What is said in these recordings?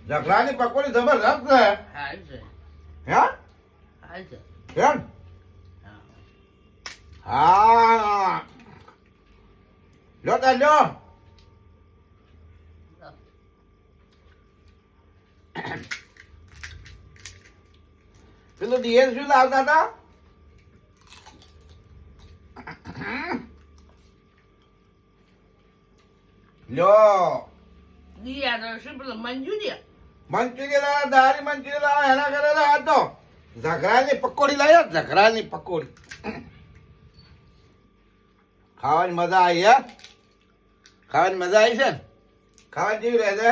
ઝઘડાની પકોડી જબરદસ્ત છે. હાલ છે હે હાલ છે કેમ હા હા લ્યો તાર લ્યો પેલું દિયેર શું લાવતા હતા લ્યો દિયા તો શું પેલું મંજુરિયા મંચુરિયન લાવ્યા દારી મંચુરિયન લાવ્યા એના કરેલા આ તો ઝઘરાની પકોડી લાવ્યા ઝઘરાની પકોડી ખાવાની મજા આવી હે ખાવાની મજા આવી છે ને ખાવાની કેવી રહે છે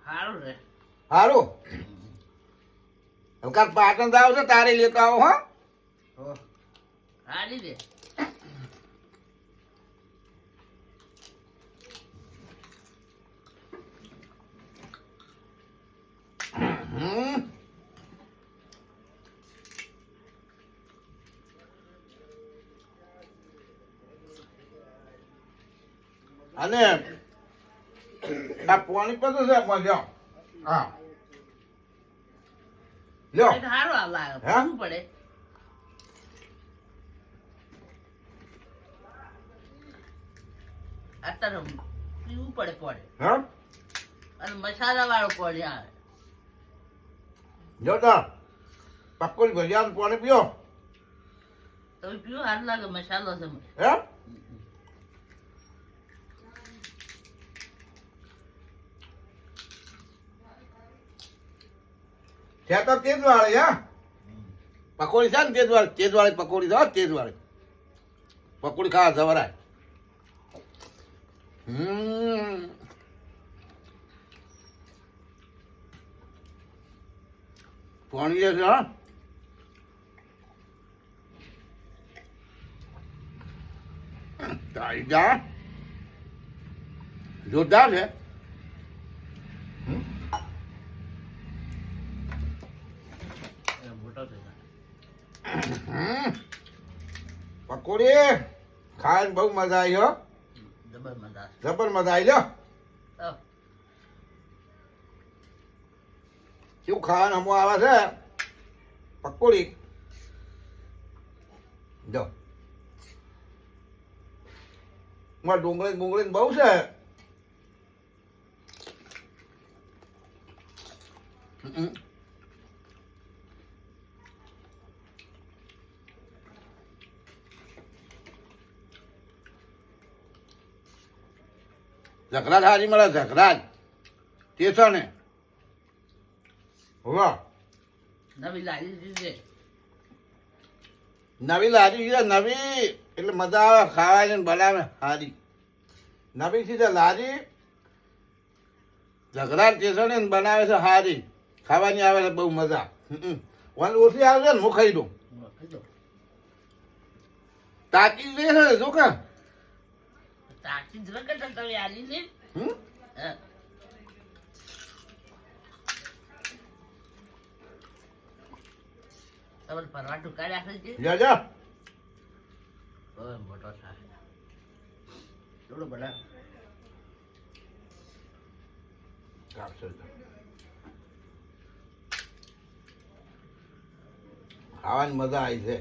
સારું છે સારું હલકા પાટણ જાવ છો તારે લેતો આવો હો સારી છે હમ. અને આ પાણી પતું છે મજા હા લ્યો સારું આ લાગે હે? શું પડે અત્યારે પીવું પડે હા અને મસાલા વાળું પડે આવે જો તો પકોડી ભજીયાનું પાણી પીઓ તમે પીવું સારું લાગે મસાલો છે હે ત્યાં તો તેજ વાળી હા પકોડી છે ને તેજ વાળી પકોડી છે તેજ વાળી પકોડી ખાવા જવરાય પાણી છે હા તારી જા જોરદાર છે મોટો થઈ જાય પકોડી ખાઈને બહુ મજા આવી હો જબર મજા જબર મજા આવી લ્યો આવે કેવું ખાવાનું હમું આવે છે પકોડી જો ડુંગળી બુંગળી બહુ છે ઝઘરાજ હાજી મળે ઝઘરાજ તે છે ને વાહ નવી લાવી દીધી નવી લારી છે નવી એટલે મજા આવે ખાવાની ને બનાવે હારી નવી છે લારી ઝઘરા સ્ટેશન ને બનાવે છે હારી ખાવાની આવે છે બહુ મજા વન ઓછી આવે છે ને હું ખાઈ દઉં તાકી લે છે શું કે તાકી જ રગડ તમે આલી લે તમારે પરવાટું કાઢી આપે છે જા જા બહુ મોટો થાય થોડો બના ખાવાની મજા આવી છે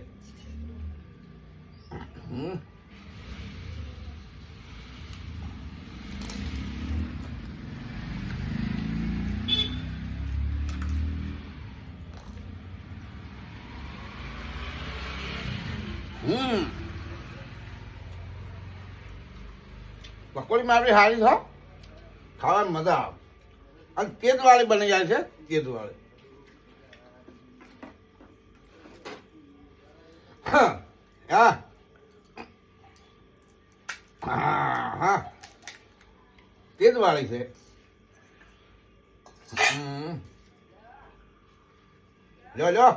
પકોડી મારી હારી છે ખાવાની મજા આવે અને તેજ વાળી બની જાય છે તેજ વાળી હા હા તેજ વાળી છે લો લો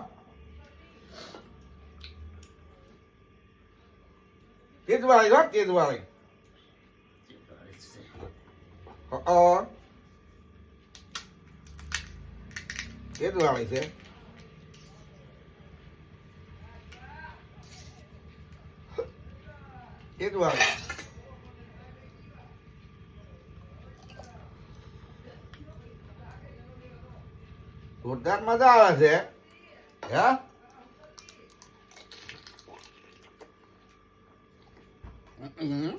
તેજ વાળી હો તેજ વાળી તેજ વાળી છે તેજ વાળી જોરદાર મજા આવે છે હે હમ.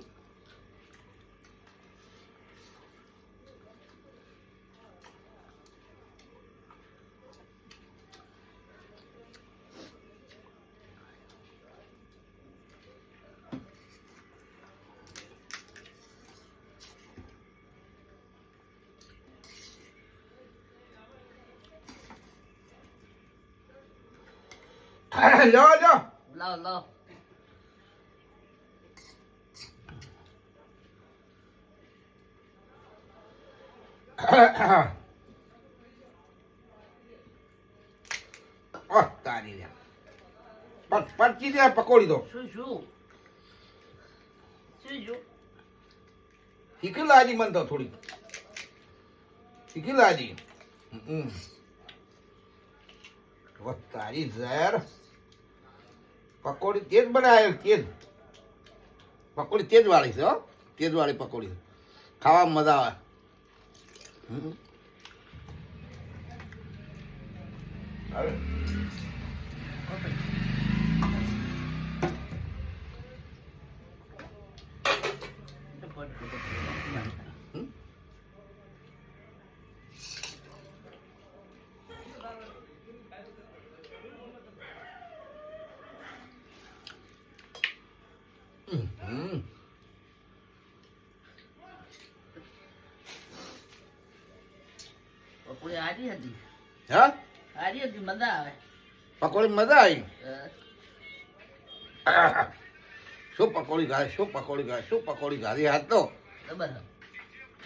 લો લો લાવ લાવ ઓહ તારી રે પચી દે પકોડી દો શું શું શું શું તીખી લાજી મન તો થોડી તીખી લાજી ઓહ તારી ઝેર પકોડી તેજ બનાવે તેજ પકોડી તેજ વાળી છે હો તેજ વાળી પકોડી ખાવામાં મજા આવે હમ. હવે હમ. હમ. પકોડી આડી હતી હા આડી હતી મજા આવે પકોડી મજા આવી હા, શું પકોડી ખાય શું પકોડી ખાય શું પકોડી ખાધી હાથ તો ખબર હે.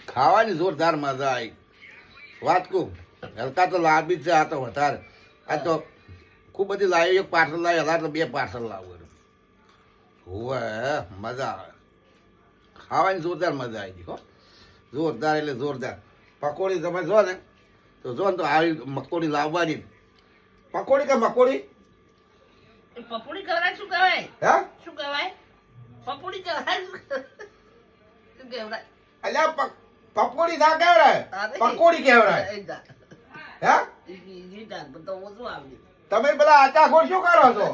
ખાવાની જોરદાર મજા આવી વાત કહું હલકા તો લાંબી જ છે આ તો વધારે આ તો ખૂબ બધી લાવી એક પાર્સલ લાવી હલા તો 2 પાર્સલ લાવું હોવે મજા આવે ખાવાની જોરદાર મજા આવી ગઈ હો જોરદાર એટલે જોરદાર પકોડી તમે જો ને તો આવી મકોડી લાવવાની પકોડી કે મકોડી એ પપોડી કહેવાય શું કહેવાય હે શું કહેવાય પપોડી કહેવાય શું કહેવાય અલ્યા પકોડી ના કહેવાય પકોડી કહેવાય હે તમે પેલા આચાખોર શું કરો છો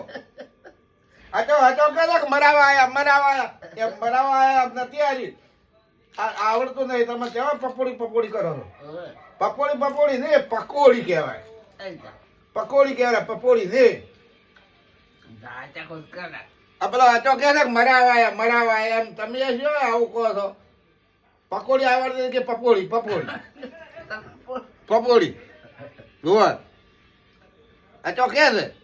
આચો કે મરાવા આયા એમ મરાવા આયા નથી આજી આવડતું નહીં તમે કેવા પકોડી કરો છો પકોડી નહીં પકોડી કહેવાય પકોડી કહેવાય પકોડી નહીં આ પેલો આચો કે છે મરાવા આયા એમ તમે શું આવું કહો છો પકોડી આવડતી કે પકોડી જુઓ આચો કે છે